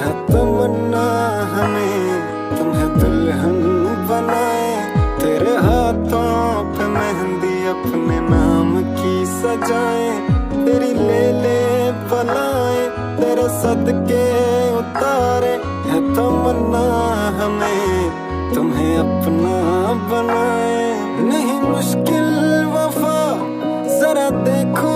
है तमन्ना हमें तुम्हें दुल्हन बनाए, तेरे हाथों पे मेहंदी अपने नाम की सजाए, तेरी ले बनाए तेरे सदके उतारे, है तमन्ना हमें तुम्हें अपना बनाए। नहीं मुश्किल वफा जरा देखो